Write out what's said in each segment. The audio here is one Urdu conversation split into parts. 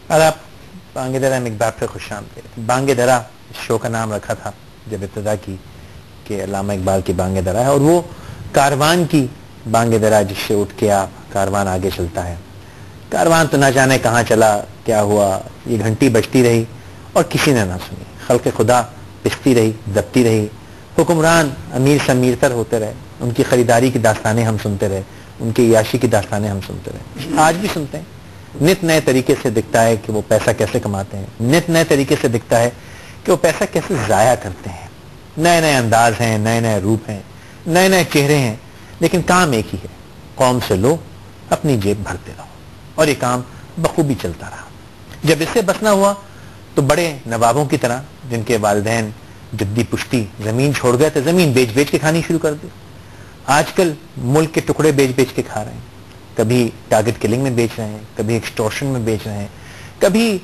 آپ بانگ درا میں ایک بار پھر خوش آمدید. بانگ درا شو کا نام رکھا تھا جب ابتدا کی کہ علامہ اقبال کی بانگ درا ہے, اور وہ کاروان کی بانگ درا جس سے اٹھ کے آپ کاروان آگے چلتا ہے. کاروان تو نہ جانے کہاں چلا, کیا ہوا, یہ گھنٹی بجتی رہی اور کسی نے نہ سنی. خلق خدا پستی رہی, دبتی رہی, حکمران امیر سے امیر تر ہوتے رہے, ان کی خریداری کی داستانیں ہم سنتے رہے, ان کی عیاشی کی داستانیں ہم سنتے رہے, آج بھی سنتے ہیں. نت نئے طریقے سے دکھتا ہے کہ وہ پیسہ کیسے کماتے ہیں, نت نئے طریقے سے دکھتا ہے کہ وہ پیسہ کیسے ضائع کرتے ہیں. نئے نئے انداز ہیں, نئے نئے روپ ہیں, نئے نئے چہرے ہیں, لیکن کام ایک ہی ہے, قوم سے لو اپنی جیب بھرتے رہو. اور یہ کام بخوبی چلتا رہا. جب اس سے بسنا ہوا تو بڑے نوابوں کی طرح جن کے والدین جدی پشتی زمین چھوڑ گئے تو زمین بیچ بیچ کے کھانی شروع کر دی. آج کل ملک کے ٹکڑے بیچ بیچ کے کھا رہے ہیں. کبھی ٹارگٹ کلنگ میں بیچ رہے ہیں, کبھی ایکسٹورشن میں بیچ رہے ہیں, کبھی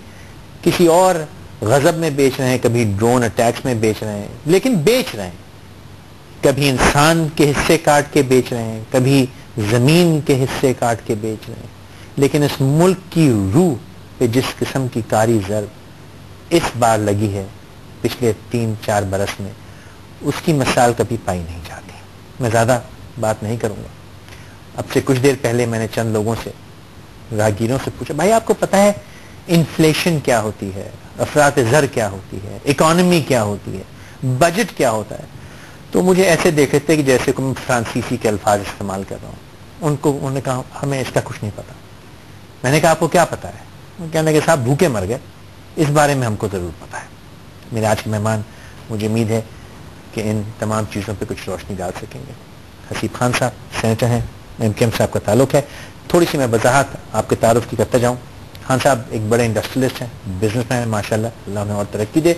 کسی اور غضب میں بیچ رہے ہیں, کبھی ڈرون اٹیکس میں بیچ رہے ہیں, لیکن بیچ رہے ہیں. کبھی انسان کے حصے کاٹ کے بیچ رہے ہیں, کبھی زمین کے حصے کاٹ کے بیچ رہے ہیں. لیکن اس ملک کی روح پہ جس قسم کی کاری ضرب اس بار لگی ہے پچھلے 3-4 برس میں, اس کی مثال کبھی پائی نہیں جاتی. میں زیادہ بات نہیں کروں گا. اب سے کچھ دیر پہلے میں نے چند لوگوں سے, راہگیروں سے پوچھا, بھائی آپ کو پتہ ہے انفلیشن کیا ہوتی ہے, افراط زر کیا ہوتی ہے, اکانومی کیا ہوتی ہے, بجٹ کیا ہوتا ہے؟ تو مجھے ایسے دیکھ رہے تھے کہ جیسے کہ میں فرانسیسی کے الفاظ استعمال کر رہا ہوں. انہوں نے کہا ہمیں اس کا کچھ نہیں پتا. میں نے کہا آپ کو کیا پتا ہے؟ وہ کہنے لگے صاحب بھوکے مر گئے, اس بارے میں ہم کو ضرور پتا ہے. میرے آج کے مہمان, مجھے امید ہے کہ ان تمام چیزوں پہ کچھ روشنی ڈال سکیں گے. حسیب خان صاحب سینیٹر ہیں, MKM صاحب کا تعلق ہے. تھوڑی سی میں وضاحت آپ کے تعارف کی کرتا جاؤں. خان صاحب ایک بڑے انڈسٹریلسٹ ہیں, بزنس مین ہیں, ماشاءاللہ اللہ انہیں اور ترقی دے,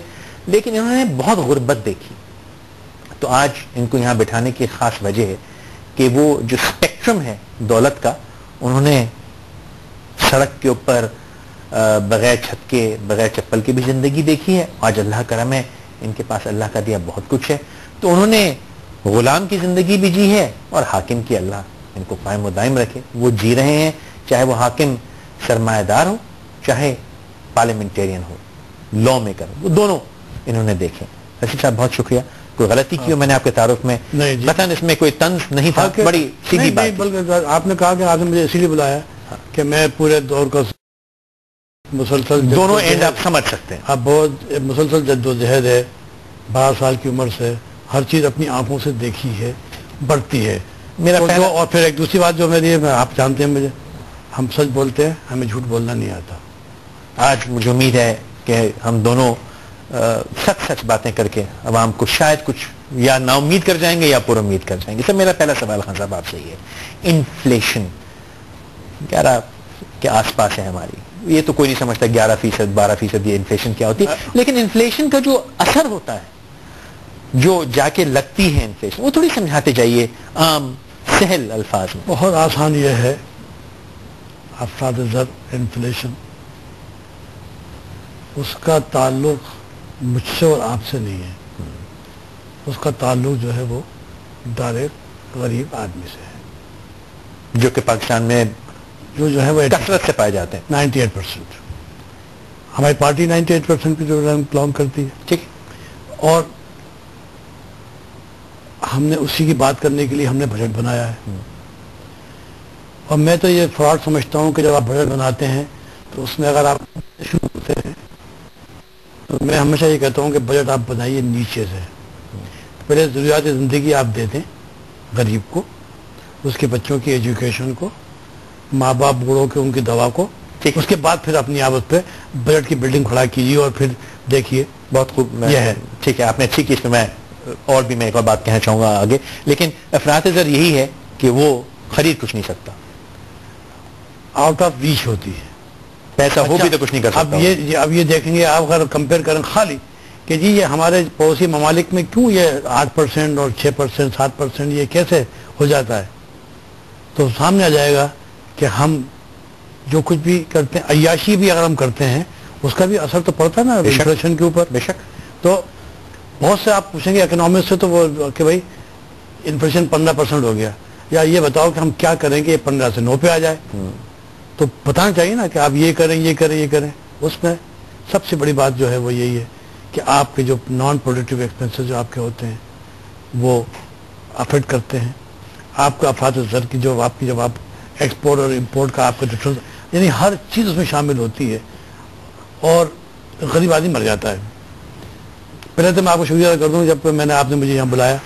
لیکن انہوں نے بہت غربت دیکھی. تو آج ان کو یہاں بٹھانے کی خاص وجہ ہے کہ وہ جو اسپیکٹرم ہے دولت کا, انہوں نے سڑک کے اوپر بغیر چھت کے, بغیر چپل کے بھی زندگی دیکھی ہے. آج اللہ کرم ہے, ان کے پاس اللہ کا دیا بہت کچھ ہے. تو انہوں نے غلام کی زندگی بھی جی ہے اور حاکم کی اللہ ان کو قائم و دائم رکھے. وہ جی رہے ہیں, چاہے وہ حاکم سرمایہ دار ہو, چاہے پارلیمنٹیرین ہو, لا میکر ہو, وہ دونوں انہوں نے دیکھے. حسیب صاحب بہت شکریہ. کوئی غلطی کی ہو میں نے آپ کے تعارف میں؟ مثلا اس میں کوئی طنز نہیں تھا, بڑی سیدھی بات. بلکہ آپ نے کہا کہ آپ نے مجھے اسی لیے بلایا کہ میں پورے دور کا مسلسل دونوں اینڈ آپ سمجھ سکتے ہیں. اب بہت مسلسل جدوجہد ہے, 12 سال کی عمر سے ہر چیز اپنی آنکھوں سے دیکھی ہے, بڑھتی ہے میرا پہلا. اور پھر ایک دوسری بات جو میری ہے, آپ جانتے ہیں مجھے, ہم سچ بولتے ہیں, ہمیں جھوٹ بولنا نہیں آتا. آج مجھے امید ہے کہ ہم دونوں سچ باتیں کر کے عوام کو شاید کچھ یا نا امید کر جائیں گے یا پر امید کر جائیں گے. سر میرا پہلا سوال خان صاحب آپ سے یہ ہے, انفلیشن 11 کے آس پاس ہے ہماری, یہ تو کوئی نہیں سمجھتا 11%, 12% یہ انفلیشن کیا ہوتی ہے, لیکن انفلیشن کا جو اثر ہوتا ہے, جو جا کے لگتی ہے انفلیشن, وہ تھوڑی سمجھاتے جائیے عام سہل الفاظ میں. بہت آسان یہ ہے, افراط زر, انفلیشن, اس کا تعلق مجھ سے اور آپ سے نہیں ہے. اس کا تعلق جو ہے وہ ڈائریکٹ غریب آدمی سے ہے, جو کہ پاکستان میں جو ہے وہ کثرت سے پائے جاتے ہیں. 98%. ہماری پارٹی 98% کی جو بلانگ کرتی ہے, ٹھیک. اور ہم نے اسی کی بات کرنے کے لیے ہم نے بجٹ بنایا ہے. اور میں تو یہ فراڈ سمجھتا ہوں کہ جب آپ بجٹ بناتے ہیں تو اس میں اگر آپ شروع ہوتے ہیں تو میں ہمیشہ یہ کہتا ہوں کہ بجٹ آپ بنائیے نیچے سے. پہلے ضروریات زندگی آپ دے دیں غریب کو, اس کے بچوں کی ایجوکیشن کو, ماں باپ بوڑھوں کے ان کی دوا کو, اس کے بعد پھر اپنی آمد پہ بجٹ کی بلڈنگ کھڑا کیجیے اور پھر دیکھیے. بہت خوب, یہ ہے. ٹھیک ہے, آپ نے اچھی کی. اس میں اور بھی میں ایک اور بات کہنا چاہوں گا آگے, لیکن افراط زر یہی ہے کہ وہ خرید کچھ نہیں سکتا, آؤٹ آف ریچ ہوتی ہے. پیسہ ہو بھی تو کچھ نہیں کر سکتا. اب یہ دیکھیں گے آپ اگر کمپیئر کریں خالی کہ جی یہ ہمارے پڑوسی ممالک میں کیوں یہ 8% اور 6%, 7% یہ کیسے ہو جاتا ہے, تو سامنے آ جائے گا کہ ہم جو کچھ بھی کرتے ہیں, عیاشی بھی اگر ہم کرتے ہیں, اس کا بھی اثر تو پڑتا ہے نا انفلیشن کے اوپر. بے شک. تو بہت سے آپ پوچھیں گے اکنامکس سے تو وہ کہ بھائی انفلیشن 15% ہو گیا, یا یہ بتاؤ کہ ہم کیا کریں کہ یہ 15 سے 9 پہ آ جائے. تو بتانا چاہیے نا کہ آپ یہ کریں, یہ کریں, یہ کریں. اس میں سب سے بڑی بات جو ہے وہ یہی ہے کہ آپ کے جو نان پروڈکٹیو ایکسپینسز جو آپ کے ہوتے ہیں وہ افیکٹ کرتے ہیں آپ کا افراد زر کی جو آپ کی جب آپ ایکسپورٹ اور امپورٹ کا آپ کا ڈفرنس یعنی ہر چیز اس میں شامل ہوتی ہے اور غریب آدمی مر جاتا ہے. پہلے تو میں آپ کو شکریہ ادا کر دوں جب میں نے آپ نے مجھے یہاں بلایا,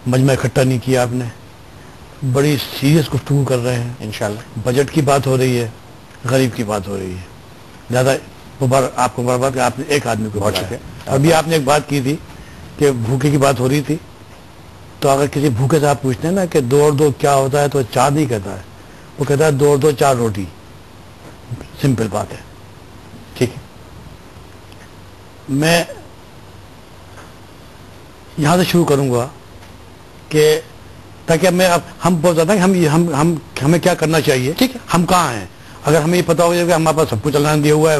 مجمع اکٹھا نہیں کیا آپ نے, بڑی سیریس گفتگو کر رہے ہیں انشاءاللہ, بجٹ کی بات ہو رہی ہے, غریب کی بات ہو رہی ہے, زیادہ آپ کو مبارکباد کہ آپ نے ایک آدمی کو بہت شکریہ. ابھی آپ نے ایک بات کی تھی کہ بھوکے کی بات ہو رہی تھی, تو اگر کسی بھوکے سے آپ پوچھتے ہیں نا کہ 2 اور 2 کیا ہوتا ہے تو 4 نہیں کہتا ہے, وہ کہتا ہے 2 اور 2 4 روٹی. سمپل بات ہے. ٹھیک ہے, میں یہاں سے شروع کروں گا کہ تاکہ میں ہم بہت زیادہ ہمیں کیا کرنا چاہیے, ٹھیک ہے, ہم کہاں ہیں. اگر ہمیں یہ پتا ہو جائے کہ ہمارے پاس سب کچھ چلانا دیا ہوا ہے,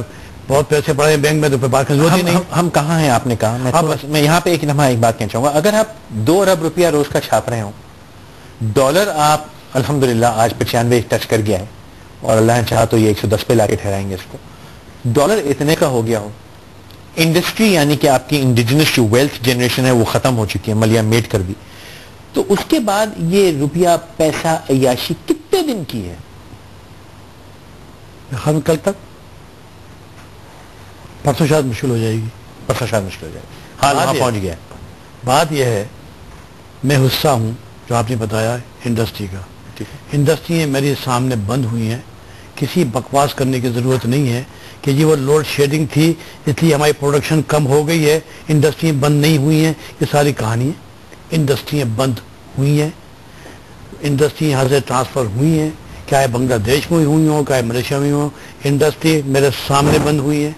بہت پیسے پڑے ہیں بینک میں, تو بات کی ضرورت ہی نہیں. ہم کہاں ہیں آپ نے کہا, میں یہاں پہ ایک لمحہ ایک بات کہنا چاہوں گا. اگر آپ 2 ارب روپیہ روز کا چھاپ رہے ہوں, ڈالر آپ الحمدللہ آج 95 ٹچ کر گیا ہے, اور اللہ نے چاہا تو یہ 110 پہ لا کے ٹھہرائیں گے اس کو, ڈالر اتنے کا ہو گیا ہو, انڈسٹری یعنی کہ آپ کی انڈیجنس جو ویلتھ جنریشن ہے وہ ختم ہو چکی ہے, ملیا میٹ کر دی, تو اس کے بعد یہ روپیہ پیسہ عیاشی کتنے دن کی ہے؟ ہم کل تک, پرسوں شاید مشکل ہو جائے گی, پرسوں شاید مشکل ہو جائے گی. حال وہاں پہنچ گیا. بات یہ ہے, میں حصہ ہوں جو آپ نے بتایا انڈسٹری کا. انڈسٹریاں میرے سامنے بند ہوئی ہیں, کسی بکواس کرنے کی ضرورت نہیں ہے کہ جی وہ لوڈ شیڈنگ تھی اس لیے ہماری پروڈکشن کم ہو گئی ہے, انڈسٹریاں بند نہیں ہوئی ہیں. یہ ساری کہانی ہے. انڈسٹریاں بند ہوئی ہیں, انڈسٹری یہاں سے ٹرانسفر ہوئی ہیں, چاہے بنگلہ دیش میں ہوئی ہوں, چاہے ملیشیا میں ہوں. انڈسٹری میرے سامنے بند ہوئی ہے,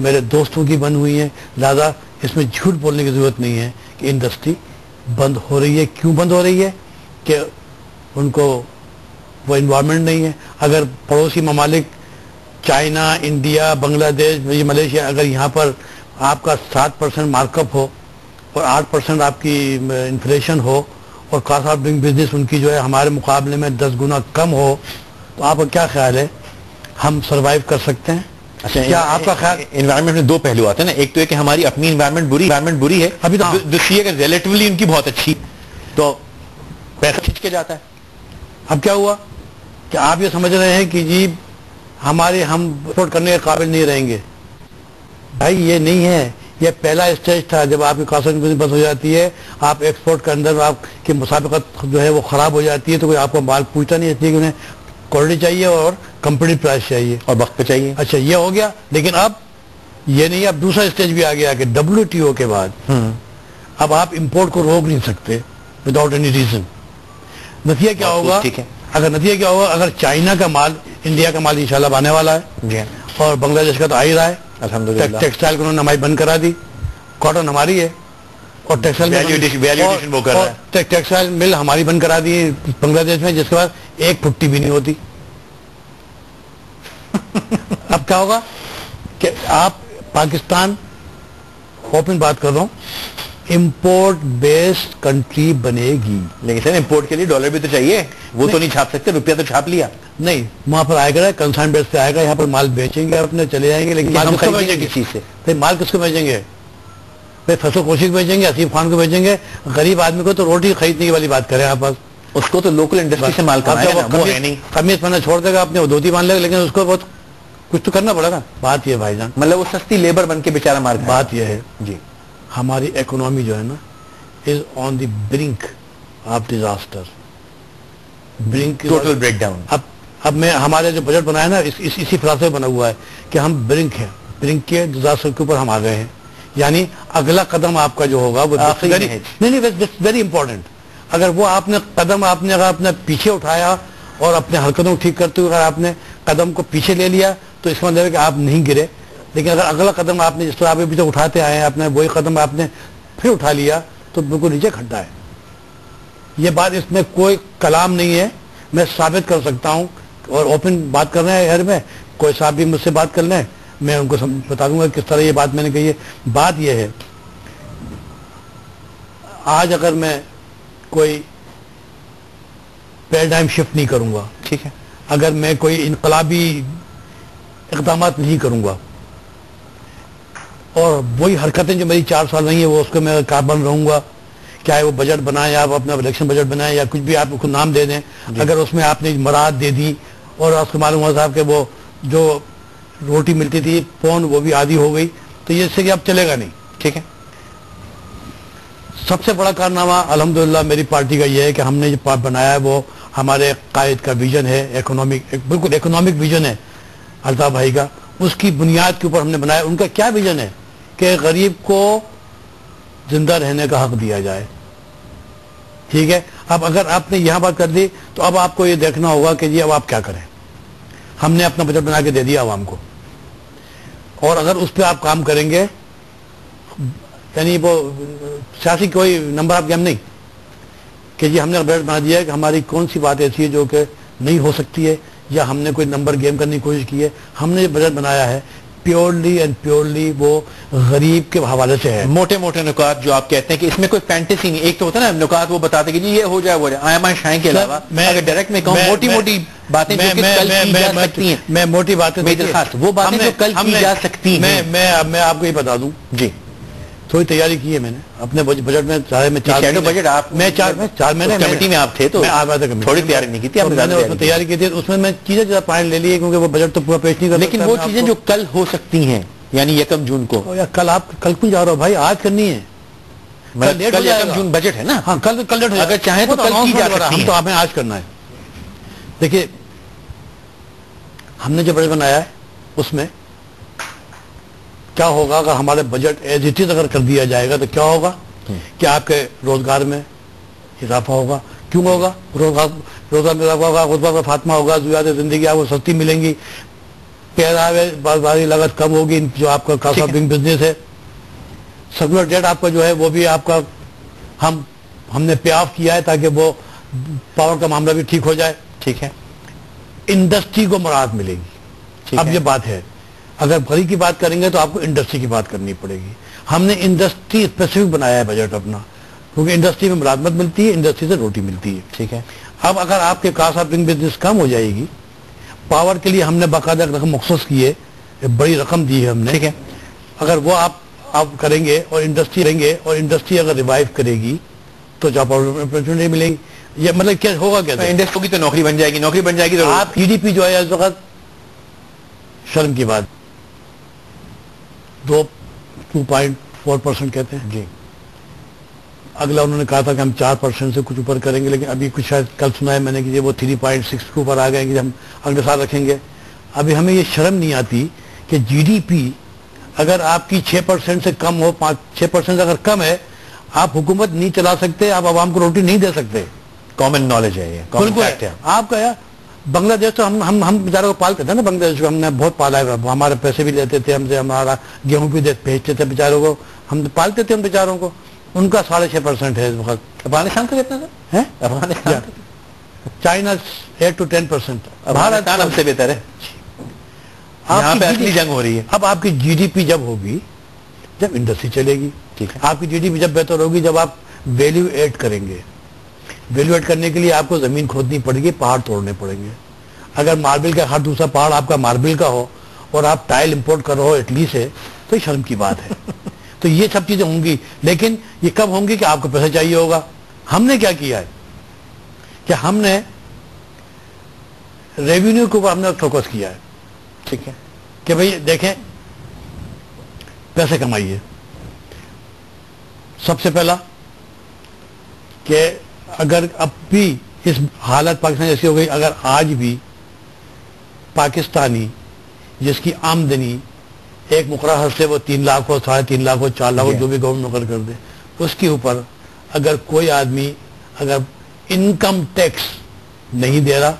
میرے دوستوں کی بند ہوئی ہیں. لہذا اس میں جھوٹ بولنے کی ضرورت نہیں ہے کہ انڈسٹری بند ہو رہی ہے. کیوں بند ہو رہی ہے؟ کہ ان کو وہ انوائرمنٹ نہیں ہے. اگر پڑوسی ممالک چائنا, انڈیا, بنگلہ دیش, ملیشیا, اگر یہاں پر آپ کا 7% مارک اپ ہو اور 8% آپ کی انفلیشن ہو اور کاسٹ آف ڈوئنگ بزنس ان کی جو ہے ہمارے مقابلے میں 10 گنا کم ہو, تو آپ کا کیا خیال ہے ہم سروائیو کر سکتے ہیں؟ اچھا, کیا آپ کا خیال؟ انوائرمنٹ میں 2 پہلو آتے ہیں نا, ایک تو ہے کہ ہماری اپنی انوائرمنٹ بری ہے, ابھی دوسری ہے کہ ریلیٹیولی ان کی بہت اچھی, تو پیسہ کھینچ کے جاتا ہے. اب کیا ہوا کہ آپ یہ سمجھ رہے ہیں کہ جی ہم ایکسپورٹ کرنے کے قابل نہیں رہیں گے. بھائی یہ نہیں ہے, یہ پہلا اسٹیج تھا. جب آپ کی کاسٹ بند ہو جاتی ہے, آپ ایکسپورٹ کے اندر آپ کی مسابقت جو ہے وہ خراب ہو جاتی ہے, تو کوئی آپ کو مال پوچھتا نہیں, اس لیے کہ انہیں کوالٹی چاہیے اور کمپٹیو پرائس چاہیے اور وقت پہ چاہیے. اچھا یہ ہو گیا, لیکن اب یہ نہیں, اب دوسرا اسٹیج بھی آ گیا کہ WTO کے بعد اب آپ امپورٹ کو روک نہیں سکتے وداؤٹ اینی ریزن. نتیجہ کیا ہوگا؟ اگر چائنا کا مال انڈیا کا مال انشاءاللہ آنے والا ہے, اور بنگلہ دیش کا تو آ ہی رہا ہے الحمدللہ. ٹیکسٹائل کو انہوں نے ہماری بند کرا دی, کاٹن ہماری ہے, اور ٹیکسٹائل مل ہماری بند کرا دی بنگلہ دیش میں, جس کے بعد ایک پھٹی بھی نہیں ہوتی. اب کیا ہوگا کہ آپ پاکستان, اوپن بات کر رہا ہوں, امپورٹ بیسڈ کنٹری بنے گی. لیکن سر امپورٹ کے لیے ڈالر بھی تو چاہیے, وہ تو نہیں چھاپ سکتے, روپیہ تو چھاپ لیا. نہیں, وہاں پر آئے گا کنسائن بیس پہ آئے گا, یہاں پر مال بیچیں گے اپنے, چلے جائیں گے. لیکن ہم خریدیں گے کس چیز سے؟ پھر مال کس کو بیچیں گے؟ پھر فصل کوشی کو بیچیں گے, آصف خان کو بیچیں گے. غریب آدمی کو تو روٹی خریدنے والی بات کریں آپ, اس کو تو لوکل انڈسٹری سے مال کمائے گا, وہ ہے نہیں. قمیض پہننا چھوڑ دے گا اپنے, وہ دھوتی باندھ لے گا, لیکن اس کو بہت کچھ تو کرنا پڑے گا. بات یہ بھائی جان, مطلب وہ سستی لیبر بن کے بیچارہ مار. بات یہ ہے جی, ہماری اکنامی جو ہے نا is on the brink of disaster. Total break down. اب میں ہمارے جو بجٹ بنایا نا اسی فلاسفے بنا ہوا ہے کہ ہم برنک کے ڈیزاسٹر کے اوپر ہم آ گئے ہیں. یعنی اگلا قدم آپ کا جو ہوگا وہ ویری امپورٹنٹ. اگر وہ آپ نے قدم اگر اپنے پیچھے اٹھایا اور اپنے حرکتوں کو ٹھیک کرتے ہوئے اگر آپ نے قدم کو پیچھے لے لیا, تو اس کا مطلب ہے کہ آپ نہیں گرے. لیکن اگر اگلا قدم آپ نے جس طرح آپ ابھی تک اٹھاتے آئے ہیں, آپ نے وہی قدم آپ نے پھر اٹھا لیا, تو بالکل نیچے کھڈا ہے. یہ بات, اس میں کوئی کلام نہیں ہے, میں ثابت کر سکتا ہوں. اور اوپن بات کر رہے ہیں گھر میں, کوئی صاحب بھی مجھ سے بات کر لیں, میں ان کو بتا دوں گا کس طرح یہ بات میں نے کہی ہے. بات یہ ہے, آج اگر میں کوئی پیراڈائم شفٹ نہیں کروں گا, ٹھیک ہے, اگر میں کوئی انقلابی اقدامات نہیں کروں گا، اور وہی حرکتیں جو میری 4 سال رہی ہیں وہ اس کو میں کاربن رہوں گا. چاہے وہ بجٹ بنائیں، آپ اپنا الیکشن بجٹ بنائیں یا کچھ بھی آپ کو نام دے دیں، اگر اس میں آپ نے مراعات دے دی اور آپ کو معلوم ہوا صاحب کہ وہ جو روٹی ملتی تھی پون وہ بھی آدھی ہو گئی، تو یہ اس سے کہ اب چلے گا نہیں. ٹھیک ہے. سب سے بڑا کارنامہ الحمدللہ میری پارٹی کا یہ ہے کہ ہم نے جو پارٹ بنایا ہے وہ ہمارے قائد کا ویژن ہے، اکنامک، بالکل اکنامک ویژن ہے الطاف بھائی کا. اس کی بنیاد کے اوپر ہم نے بنایا. ان کا کیا ویژن ہے کہ غریب کو زندہ رہنے کا حق دیا جائے. ٹھیک ہے. اب اگر آپ نے یہاں بات کر دی تو اب آپ کو یہ دیکھنا ہوگا کہ جی اب آپ کیا کریں. ہم نے اپنا بجٹ بنا کے دے دیا عوام کو، اور اگر اس پہ آپ کام کریں گے، یعنی وہ سیاسی کوئی نمبر آپ گیم نہیں کہ جی ہم نے بجٹ بنا دیا ہے کہ ہماری کون سی بات ایسی ہے جو کہ نہیں ہو سکتی ہے یا ہم نے کوئی نمبر گیم کرنے کی کوشش کی ہے. ہم نے جو بجٹ بنایا ہے پیورلی اینڈ پیورلی وہ غریب کے حوالے سے ہے. موٹے موٹے نکات جو آپ کہتے ہیں کہ اس میں کوئی فینٹیسی نہیں. ایک تو ہوتا ہے نا نکات وہ بتاتے کہ جی یہ ہو جائے وہ جائے، آئمہ شائیں کے علاوہ اگر ڈائریکٹ میں کہوں موٹی موٹی باتیں جو کہ کل کی جا سکتی ہیں. میں موٹی باتیں وہ باتیں جو کل کی جا سکتی ہیں. میں آپ کو یہ بتا دوں جی، تھوڑی تیاری کی ہے میں نے اپنے بجٹ میں. شیڈو بجٹ آپ میں 4 مہینے کمیٹی میں آپ تھے تو تھوڑی تیاری نہیں کی تھی. تیاری کی تھی اس میں میں چیزیں زیادہ پوائنٹ لے لیے کیونکہ وہ بجٹ تو پورا پیش نہیں کر. لیکن وہ چیزیں جو کل ہو سکتی ہیں یعنی 1 جون کو، کل آپ کل کیوں جا رہا ہو بھائی؟ آج کرنی ہے. کل 1 جون بجٹ ہے نا. ہاں کل لیٹ ہو، اگر چاہیں تو کل کی جا سکتی ہے. تو ہمیں آج کرنا ہے. دیکھیے ہم نے جو بجٹ بنایا ہے اس میں کیا ہوگا اگر ہمارے بجٹ ایز اٹ از اگر کر دیا جائے گا تو کیا ہوگا کہ آپ کے روزگار میں اضافہ ہوگا. کیوں ہوگا؟ روزگار میں اضافہ ہوگا، غربت کا خاتمہ ہوگا، ضروریات زندگی آپ کو سستی ملیں گی، بازاری لاگت کم ہوگی. جو آپ کا کاسٹ آف ڈوئنگ بزنس ہے، سرکولر ڈیٹ آپ کا جو ہے وہ بھی آپ کا ہم نے پے آف کیا ہے تاکہ وہ پاور کا معاملہ بھی ٹھیک ہو جائے. ٹھیک ہے. انڈسٹری کو مراحت ملے گی. اب یہ بات ہے، اگر غریب کی بات کریں گے تو آپ کو انڈسٹری کی بات کرنی پڑے گی. ہم نے انڈسٹری اسپیسیفک بنایا ہے بجٹ اپنا، کیونکہ انڈسٹری میں ملازمت ملتی ہے، انڈسٹری سے روٹی ملتی ہے. ٹھیک ہے. اب اگر آپ کے کاسٹ آف ڈوئنگ بزنس کم ہو جائے گی، پاور کے لیے ہم نے باقاعدہ رقم مخصوص کی ہے، بڑی رقم دی ہے ہم نے. ٹھیک ہے. اگر وہ آپ کریں گے اور انڈسٹری رہیں گے اور انڈسٹری اگر ریوائیو کرے گی تو جاب اپرچونیٹی ملے گی. یہ مطلب کیا ہوگا؟ کیا انڈسٹری ہوگی تو نوکری بن جائے گی، نوکری بن جائے گی تو آپ GDP جو ہے اس وقت شرم کی بات 2.4% کہتے ہیں جی. اگلا انہوں نے کہا تھا کہ ہم 4% سے کچھ اوپر کریں گے، لیکن ابھی کچھ شاید کل سنا ہے میں نے کہ وہ 3.6 کے اوپر آ گئے کہ ہم اگلے سال رکھیں گے. ابھی ہمیں یہ شرم نہیں آتی کہ GDP اگر آپ کی 6% سے کم ہو، 6% سے اگر کم ہے، آپ حکومت نہیں چلا سکتے، آپ عوام کو روٹی نہیں دے سکتے. کامن نالج ہے یہ. بالکل آپ کا یار بنگلہ دیش تو ہم بیچاروں کو پالتے تھے نا. بنگلہ دیش کو ہم نے بہت پالا ہے، ہمارے پیسے بھی لیتے تھے ہم سے، ہمارا گیہوں بھی بھیجتے تھے بیچاروں کو، ہم پالتے تھے ہم بیچاروں کو. ان کا 6.5% ہے اس وقت. افغانستان کا کتنا ہے؟ Afghanistan China 8 to 10%. افغانستان ہم سے بہتر ہے. یہاں پہ اصلی جنگ ہو رہی ہے. اب آپ کی GDP جب ہوگی جب انڈسٹری چلے گی. ٹھیک ہے. آپ کی GDP جب بہتر ہوگی جب آپ ویلیو ایڈ کریں گے. ویلیو ایڈ کرنے کے لیے آپ کو زمین کھودنی پڑے گی، پہاڑ توڑنے پڑیں گے. اگر ماربل کا ہر دوسرا پہاڑ آپ کا ماربل کا ہو اور آپ ٹائل امپورٹ کر رہے ہو اٹلی سے تو یہ شرم کی بات ہے. تو یہ سب چیزیں ہوں گی، لیکن یہ کب ہوں گی کہ آپ کو پیسہ چاہیے ہوگا. ہم نے کیا کیا ہے کہ ہم نے ریونیو کے اوپر ہم نے فوکس کیا ہے. ٹھیک ہے. کہ بھئی دیکھیں پیسے کمائیے. سب سے پہلا کہ اگر اب بھی اس حالت پاکستان ایسی ہو گئی، اگر آج بھی پاکستانی جس کی آمدنی ایک مقررہ حد سے وہ 3 لاکھ ہو، 3.5 لاکھ ہو، 4 لاکھ ہو، جو بھی گورنمنٹ مقرر کر دے، اس کے اوپر اگر کوئی آدمی اگر انکم ٹیکس نہیں دے رہا،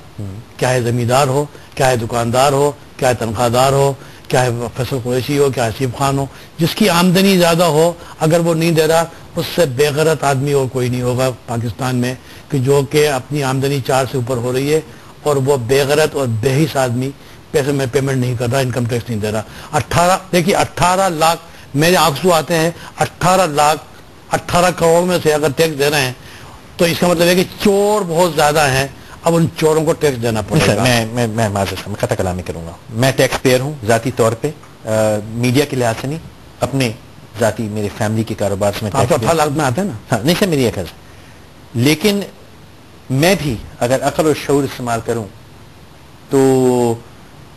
چاہے زمیندار ہو، چاہے دکاندار ہو، چاہے تنخواہ دار ہو، چاہے فیصل قریشی ہو، چاہے حسیب خان ہو، جس کی آمدنی زیادہ ہو اگر وہ نہیں دے رہا، اس سے بے غیرت آدمی اور کوئی نہیں ہوگا پاکستان میں کہ جو کہ اپنی آمدنی 4 سے اوپر ہو رہی ہے اور وہ بے غیرت اور بے حس آدمی پیسے میں پیمنٹ نہیں کر رہا، انکم ٹیکس نہیں دے رہا. 18 لاکھ میرے آنکھوں آتے ہیں. 18 کروڑ میں سے اگر ٹیکس دے رہے ہیں تو اس کا مطلب ہے کہ چور بہت زیادہ ہیں. اب ان چوروں کو ٹیکس دینا پڑے گا. میں معذرت میں خطا کلامی کروں گا. میں ٹیکس پیئر ہوں ذاتی طور پہ, میڈیا کے لحاظ سے نہیں, اپنے ذاتی میرے فیملی کے کاروبار سے میں لاکھ میں آتے ہیں نا. ہاں نہیں سر, میری ایک ہے, لیکن میں بھی اگر عقل اور شعور استعمال کروں تو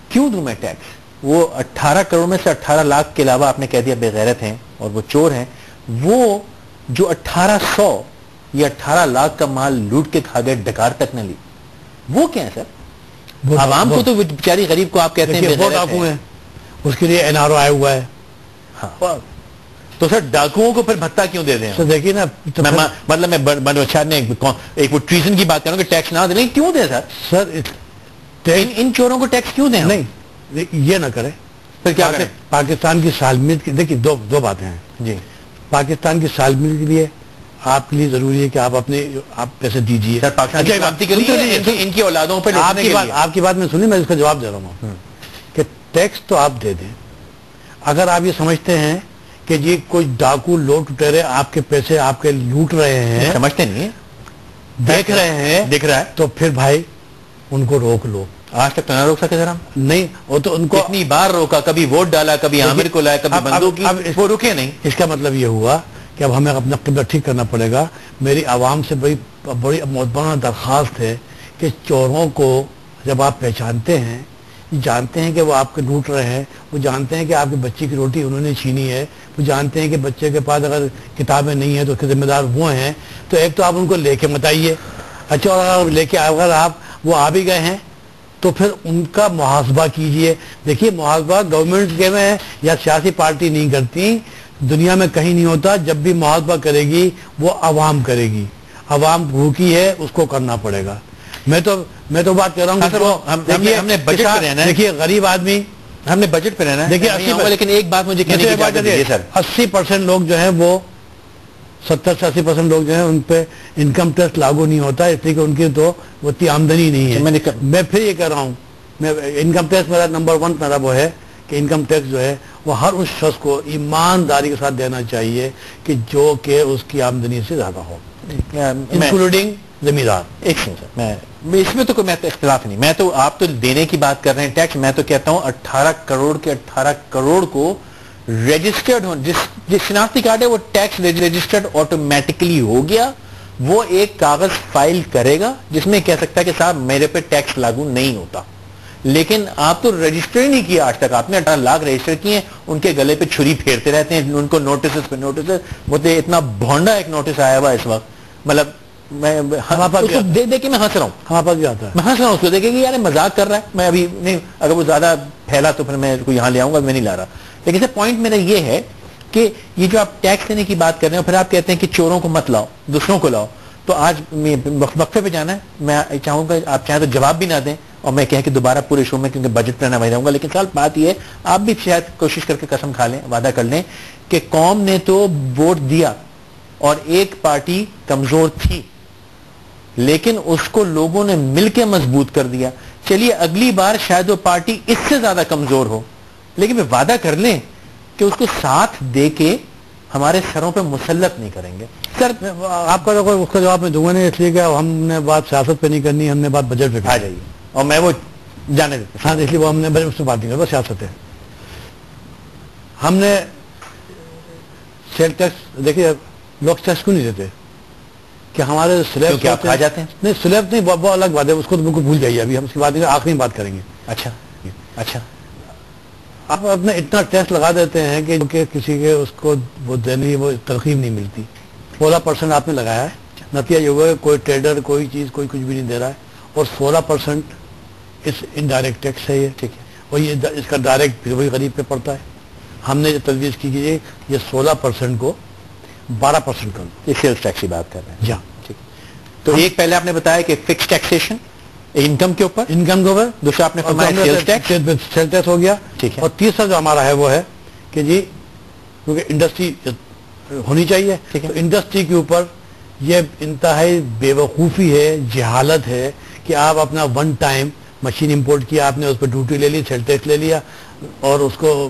کیوں دوں میں ٹیکس؟ وہ 18 کروڑ میں سے 18 لاکھ کے علاوہ آپ نے کہہ دیا بے غیرت ہیں اور وہ چور ہیں, وہ جو 1800 یا 18 لاکھ کا مال لوٹ کے کھا گئے, ڈکار تک نہ لی, وہ کیا ہے سر؟ عوام کو تو بیچاری غریب کو آپ کہتے ہیں وہ ڈاکو ہیں, اس کے لیے NRO آیا ہوا ہے. ہاں تو سر ڈاکوؤں کو پھر بھتہ کیوں دے دیں؟ تو دیکھیے نا, مطلب میں بلوچستان نے ایک وہ ٹریزن کی بات کروں کہ ٹیکس نہ دیں, کیوں دیں سر؟ ان چوروں کو ٹیکس کیوں دیں؟ نہیں یہ نہ کرے. پھر کیا کریں؟ پاکستان کی سالمیت کی دیکھیے دو باتیں ہیں جی. پاکستان کی سالمیت کے لیے آپ کے لیے ضروری ہے کہ آپ پیسے دیجیے. ان کی اولادوں پہ آپ کی بات میں سنی, میں اس کا جواب دے رہا ہوں کہ ٹیکس تو آپ دے دیں. اگر آپ یہ سمجھتے ہیں کہ جی کوئی ڈاکو لوٹ ٹرے آپ کے پیسے آپ کے لوٹ رہے ہیں, سمجھتے نہیں ہیں, دیکھ رہے ہیں, دیکھ رہا ہے, تو پھر بھائی ان کو روک لو. آج تک تو نہ روک سکے سر ہم. نہیں, وہ تو ان کو اتنی بار روکا, کبھی ووٹ ڈالا, کبھی عامر کو لایا, کبھی بندوق کی, وہ رکے نہیں. اس کا مطلب یہ ہوا کہ اب ہمیں اپنا قبلہ ٹھیک کرنا پڑے گا. میری عوام سے بڑی معتبرانہ درخواست ہے کہ چوروں کو جب آپ پہچانتے ہیں, جانتے ہیں کہ وہ آپ کے لوٹ رہے ہیں, وہ جانتے ہیں کہ آپ کے بچے کی روٹی انہوں نے چھینی ہے, وہ جانتے ہیں کہ بچے کے پاس اگر کتابیں نہیں ہیں تو اس کے ذمہ دار وہ ہیں, تو ایک تو آپ ان کو لے کے مت آئیے. اچھا, اور اگر لے کے اگر وہ آ بھی گئے ہیں تو پھر ان کا محاسبہ کیجئے. دیکھیے محاسبہ گورنمنٹ کے میں یا سیاسی پارٹی نہیں کرتی, دنیا میں کہیں نہیں ہوتا. جب بھی محاسبہ کرے گی وہ عوام کرے گی. عوام بھوکی ہے, اس کو کرنا پڑے گا. میں تو بات کر رہا ہوں, ہم نے بجٹ پہ رہنا ہے. دیکھیے غریب آدمی, ہم نے بجٹ پہ رہنا ہے. دیکھیے لیکن ایک بات مجھے کہنے کی اجازت دیجیے سر, 80% لوگ جو ہیں وہ 70 سے 80% لوگ جو ہیں ان پہ انکم ٹیکس لاگو نہیں ہوتا, اس لیے کہ ان کی تو اتنی آمدنی نہیں ہے. میں پھر یہ کہہ رہا ہوں, میں انکم ٹیکس میرا نمبر 1 میرا وہ ہے کہ انکم ٹیکس جو ہے وہ ہر اس شخص کو ایمانداری کے ساتھ دینا چاہیے کہ جو کہ اس کی آمدنی سے زیادہ ہو, انکلوڈنگ زمیندار. ایک سر, میں اس میں تو کوئی اختلاف نہیں. میں تو آپ تو دینے کی بات کر رہے ہیں ٹیکس, میں تو کہتا ہوں 18 کروڑ کے 18 کروڑ کو رجسٹرڈ ہو, جس شناختی کارڈ ہے وہ ٹیکس رجسٹرڈ آٹومیٹکلی ہو گیا. وہ ایک کاغذ فائل کرے گا جس میں کہہ سکتا ہے کہ صاحب میرے پہ ٹیکس لاگو نہیں ہوتا. لیکن آپ تو رجسٹر ہی نہیں کیا آج تک. آپ نے 18 لاکھ رجسٹر کیے, ان کے گلے پہ چھری پھیرتے رہتے ہیں, ان کو نوٹسز پہ نوٹسز. مجھے اتنا بھونڈا ایک نوٹس آیا ہوا اس وقت, مطلب میں دیکھ کے میں ہنس رہا ہوں. ہمارے پاس بھی آتا ہے, میں ہنس رہا ہوں اس کو دیکھ کے یار مذاق کر رہا ہے. میں ابھی نہیں, اگر وہ زیادہ پھیلا تو پھر میں اس کو یہاں لے آؤں گا, میں نہیں لا رہا. لیکن سر پوائنٹ میرا یہ ہے کہ یہ جو آپ ٹیکس دینے کی بات کر رہے ہیں, پھر آپ کہتے ہیں کہ چوروں کو مت لاؤ, دوسروں کو لاؤ. تو آج وقفے پہ جانا ہے, میں چاہوں گا آپ چاہیں تو جواب بھی نہ دیں اور میں کہیں کہ دوبارہ پورے شو میں, کیونکہ بجٹ پہ نہ وہی رہوں گا. لیکن سر بات یہ ہے, آپ بھی شاید کوشش کر کے قسم کھا لیں, وعدہ کر لیں کہ قوم نے تو ووٹ دیا اور ایک پارٹی کمزور تھی لیکن اس کو لوگوں نے مل کے مضبوط کر دیا. چلیے اگلی بار شاید وہ پارٹی اس سے زیادہ کمزور ہو, لیکن وہ وعدہ کر لیں کہ اس کو ساتھ دے کے ہمارے سروں پہ مسلط نہیں کریں گے. سر آپ کا اس کا جواب میں دوں گا نہیں, اس لیے کہ ہم نے بات سیاست پہ نہیں کرنی, ہم نے بات بجٹ پہ. آ جائیے, اور میں وہ جانے دیتا ہوں. ہاں, اس لیے وہ ہم نے بجٹ سے بات نہیں کرتا, سیاست ہے. ہم نے سیل ٹیکس, دیکھیے لوگ ٹیکس کیوں نہیں دیتے کہ ہمارے سلیب کیا کھا جاتے ہیں. نہیں سلیب نہیں, بہت الگ بات ہے, اس کو تو بالکل بھول جائیے. ابھی ہم اس کی بات آخری بات کریں گے. اچھا آپ اپنا اتنا ٹیکس لگا دیتے ہیں کہ کسی کے اس کو وہ دینے وہ ترغیب نہیں ملتی. 16% آپ نے لگایا ہے, نتیجہ یہ ہوا ہے کوئی ٹریڈر کوئی چیز کوئی کچھ بھی نہیں دے رہا ہے, اور 16% اس انڈائریکٹ ٹیکس ہے یہ. ٹھیک ہے, اور یہ اس کا ڈائریکٹ پھر وہی غریب پہ پڑتا ہے. ہم نے جو تجویز کی کہ یہ 16% کو 12% کر دو. یہ سیلز ٹیکس کی بات کر رہے ہیں. جی ٹھیک. تو ایک پہلے آپ نے بتایا کہ فکس ٹیکسیشن انکم کے اوپر, دوسرا آپ نے فرمایا سیلز ٹیکس ہو گیا. ٹھیک ہے, اور تیسرا جو ہمارا ہے وہ ہے کہ جی کیونکہ انڈسٹری ہونی چاہیے, تو انڈسٹری کے اوپر یہ انتہائی بے وقوفی ہے, جہالت ہے کہ آپ اپنا 1 ٹائم مشین امپورٹ کیا, آپ نے اس پہ ڈیوٹی لے لی, سیل ٹیکس لے لیا, اور اس کو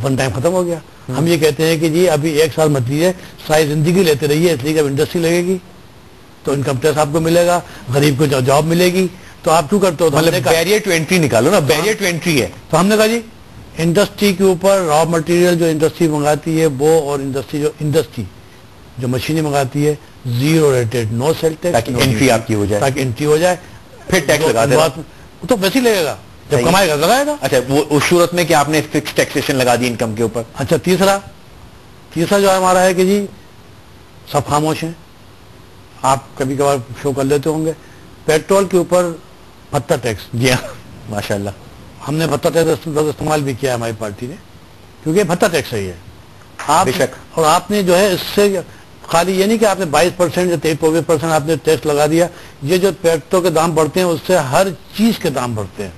1 ٹائم ختم ہو گیا. ہم یہ کہتے ہیں کہ جی ابھی 1 سال مت لیجیے, ساری زندگی لیتے رہیے, اس لیے کہ اب انڈسٹری لگے گی. تو انکم ٹیکس آپ کو ملے گا, غریب کو جاب ملے گی, تو آپ کیوں کرتے ہو؟ مطلب بیریئر ٹو انٹری نکالو نا, بیریئر ٹو انٹری ہے. تو ہم نے کہا جی انڈسٹری کے اوپر را مٹیریل جو انڈسٹری منگاتی ہے وہ, اور انڈسٹری جو مشینیں منگاتی ہے زیرو ریٹڈ, نو سیل ٹیکس, تاکہ انٹری آپ کی ہو جائے, تاکہ انٹری ہو جائے. پھر ٹیکس لگا دے, تو ویسے ہی لگے گا, جب کمائے گا لگائے گا. اچھا وہ اس صورت میں کہ آپ نے فکس ٹیکسیشن لگا دی انکم کے اوپر. اچھا تیسرا جو ہے ہمارا ہے کہ جی سب خاموش ہیں, آپ کبھی کبھار شو کر لیتے ہوں گے, پیٹرول کے اوپر بھتہ ٹیکس. جی ہاں ماشاء اللہ, ہم نے بھتہ ٹیکس استعمال بھی کیا ہے ہماری پارٹی نے, کیونکہ یہ بھتہ ٹیکس ہے. آپ بے شک, اور آپ نے جو ہے اس سے خالی یہ نہیں کہ آپ نے 22% یا 23% آپ نے ٹیکس لگا دیا, یہ جو پیٹرول کے دام بڑھتے ہیں اس سے ہر چیز کے دام بڑھتے ہیں.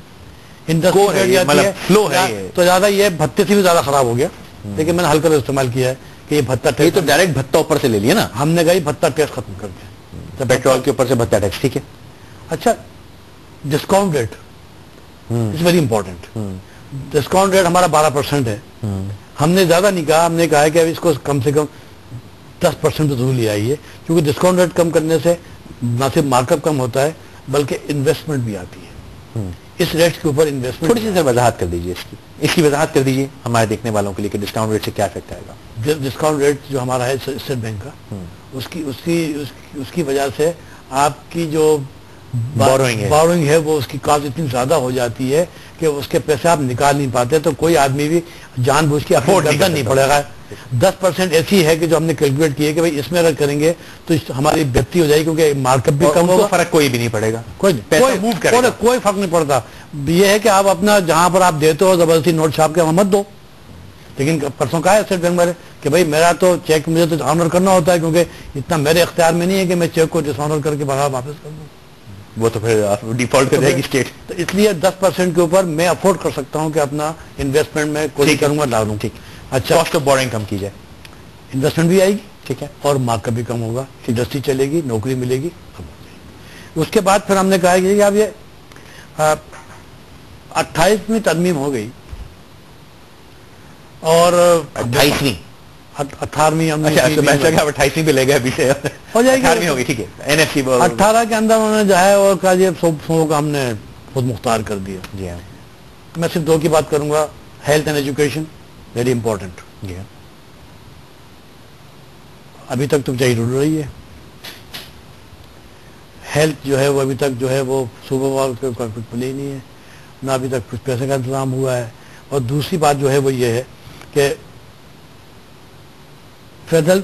انڈسٹری تو زیادہ یہ بھتے سے بھی زیادہ خراب ہو گیا, لیکن میں نے ہلکا استعمال کیا ہے کہ یہ بھتہ ٹیکس, تو ڈائریکٹ بھتہ اوپر سے لے لیا نا ہم نے کہا بھتہ ٹیکس ختم کر دیا, پیٹرول کے اوپر سے بھتہ ٹیکس. ٹھیک ہے. اچھا discount rate is very important. Discount rate ہمارا 12% ہے. ہم نے زیادہ نہیں کہا, ہم نے کہا ہے کہ اب اس کو کم سے کم 10% تو ضرور لے آئیے, کیونکہ ڈسکاؤنٹ ریٹ کم کرنے سے نہ صرف مارک اپ کم ہوتا ہے بلکہ انویسٹمنٹ بھی آتی ہے. اس ریٹ کے اوپر انویسٹمنٹ, تھوڑی سی سر وضاحت کر دیجیے اس کی وضاحت کر دیجیے ہمارے دیکھنے والوں کے لیے کہ ڈسکاؤنٹ ریٹ سے کیا افیکٹ آئے گا. ڈسکاؤنٹ ریٹ جو ہمارا ہے اسٹیٹ بینک کا, اس کی وجہ سے آپ کی جو بورنگ ہے وہ اس کی کاسٹ اتنی زیادہ ہو جاتی ہے کہ اس کے پیسے آپ نکال نہیں پاتے, تو کوئی آدمی بھی جان بوجھ کے افورڈ نہیں پڑے گا. 10% ایسی ہے کہ جو ہم نے کیلکولیٹ کی ہے کہ بھائی اس میں اگر کریں گے تو ہماری بہتری ہو جائے گی, کیونکہ مارک اپ بھی کم ہوگا, فرق کوئی بھی نہیں پڑے گا, کوئی فرق نہیں پڑتا. یہ ہے کہ آپ اپنا جہاں پر آپ دیتے ہو زبردستی نوٹ چھاپ کے وہاں مت دو. لیکن پرسوں کہا ہے اسٹیٹ بینک والے کہ بھائی میرا تو چیک مجھے تو آنر کرنا ہوتا ہے, کیونکہ اتنا میرے اختیار میں نہیں ہے کہ میں چیک کو ڈس آنر کر کے باہر واپس کر دوں. وہ تو پھر ڈیفالٹ کر جائے گی اسٹیٹ. تو اس لیے 10% کے اوپر میں افورڈ کر سکتا ہوں کہ اپنا انویسٹمنٹ میں کوئی کروں گا, ڈالوں. ٹھیک. اچھا کاسٹ آف بورنگ کم کی جائے, انویسٹمنٹ بھی آئے گی, ٹھیک ہے, اور مارک اپ بھی کم ہوگا, انڈسٹری چلے گی, نوکری ملے گی. اس کے بعد پھر ہم نے کہا کہ اب یہ 28ویں ترمیم ہو گئی اور 28ویں 18ویں 28ویں پہ لے گئے, ابھی سے ہو جائے گی, 18ویں ہوگی. ٹھیک ہے, NFC 18 کے اندر انہوں نے جو ہے اور کہا یہ سو کا ہم نے خود مختار کر دیا. جی ہاں, میں صرف 2 کی بات کروں گا, health and education very important. جی ہاں, ابھی تک تو چاہیے ڈھونڈ رہی ہے. ہیلتھ جو ہے وہ ابھی تک جو ہے وہ صوبہ وال کا کچھ پلے ہی نہیں ہے, نہ ابھی تک کچھ پیسے کا انتظام ہوا ہے. اور دوسری بات جو ہے وہ یہ ہے کہ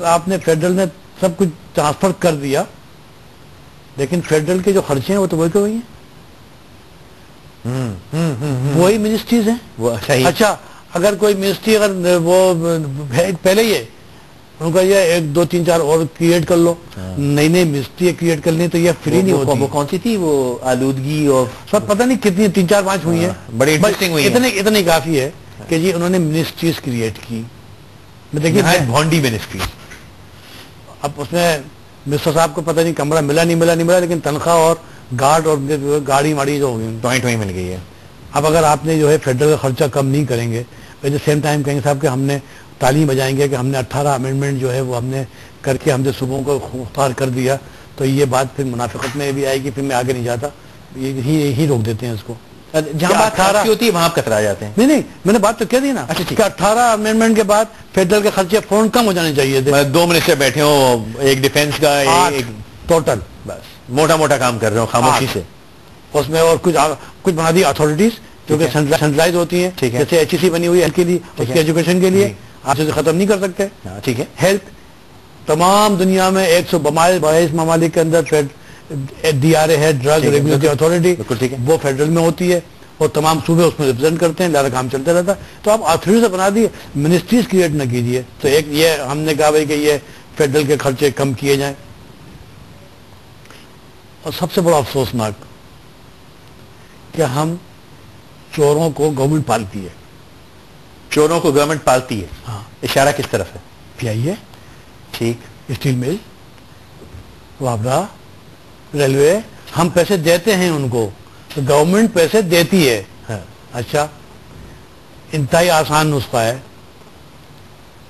آپ نے فیڈرل نے سب کچھ ٹرانسفر کر دیا, لیکن فیڈرل کے جو خرچے ہیں وہ تو وہی ہیں, وہی منسٹریز ہیں. اچھا اگر کوئی منسٹری اگر وہ پہلے ہی ہے ان کا یہ 1 2 3 4 اور کریٹ کر لو, نئی منسٹری کریٹ کر لیں تو یہ فری نہیں ہوتی. وہ کون سی تھی وہ آلودگی اور سب پتہ نہیں کتنی 3 4 5 ہوئی ہیں, بڑی انٹرسٹنگ ہوئی ہیں. اتنی کافی ہے کہ جی انہوں نے منسٹریز کریٹ کی. دیکھیے بھونڈی منسٹری, اب اس میں مسٹر صاحب کو پتہ نہیں کمرہ ملا نہیں ملا, لیکن تنخواہ اور گارڈ اور گاڑی واڑی جو ہوگی ٹوئیں مل گئی ہے. اب اگر آپ نے جو ہے فیڈرل کا خرچہ کم نہیں کریں گے, ایٹ دا سیم ٹائم کہیں گے صاحب کہ ہم نے تعلیم بجائیں گے کہ ہم نے 18 امینڈمنٹ جو ہے وہ ہم نے کر کے ہم نے صوبوں کو مختار کر دیا, تو یہ بات پھر منافقت میں بھی آئے گی, پھر میں آگے نہیں جاتا, یہی روک دیتے ہیں اس کو. جہاں بات ہوتی ہے وہاں آپ کترا جاتے ہیں. نہیں میں نے بات تو کہہ دی نا کہ 18 امینڈمنٹ کے بعد فیڈرل کے خرچے فوراً کم ہو جانے چاہیے تھے. 2 منسٹر بیٹھے ہوں, ایک ڈیفینس کا, ایک ٹوٹل, بس موٹا کام کر رہے ہوں خاموشی سے. اس میں اور کچھ بنا دی اتھارٹیز جو کہ سینٹرلائز ہوتی ہیں, جیسے HEC بنی ہوئی ہے کے لیے, اس کی ایجوکیشن کے لیے, آپ اسے ختم نہیں کر سکتے. ٹھیک ہے. ہیلتھ تمام دنیا میں 122 ممالک کے اندر DRA ہے, ڈرگ ریگولیٹری اتھارٹی, وہ فیڈرل میں ہوتی ہے اور تمام صوبے اس میں ریپرزینٹ کرتے ہیں, لہذا کام چلتا رہتا. تو آپ اتھارٹی سے بنا دیے, منسٹریز کریٹ نہ کیجیے. تو ایک یہ ہم نے کہا بھائی کہ یہ فیڈرل کے خرچے کم کیے جائیں. اور سب سے بڑا افسوسناک کہ ہم چوروں کو گورنمنٹ پالتی ہے. چوروں کو گورنمنٹ پالتی ہے, ہاں. اشارہ کس طرف ہے؟ PIA, ٹھیک, اسٹیل مل, وابرا, ریلوے, ہم پیسے دیتے ہیں ان کو, تو گورنمنٹ پیسے دیتی ہے. اچھا انتہائی آسان نسخہ ہے,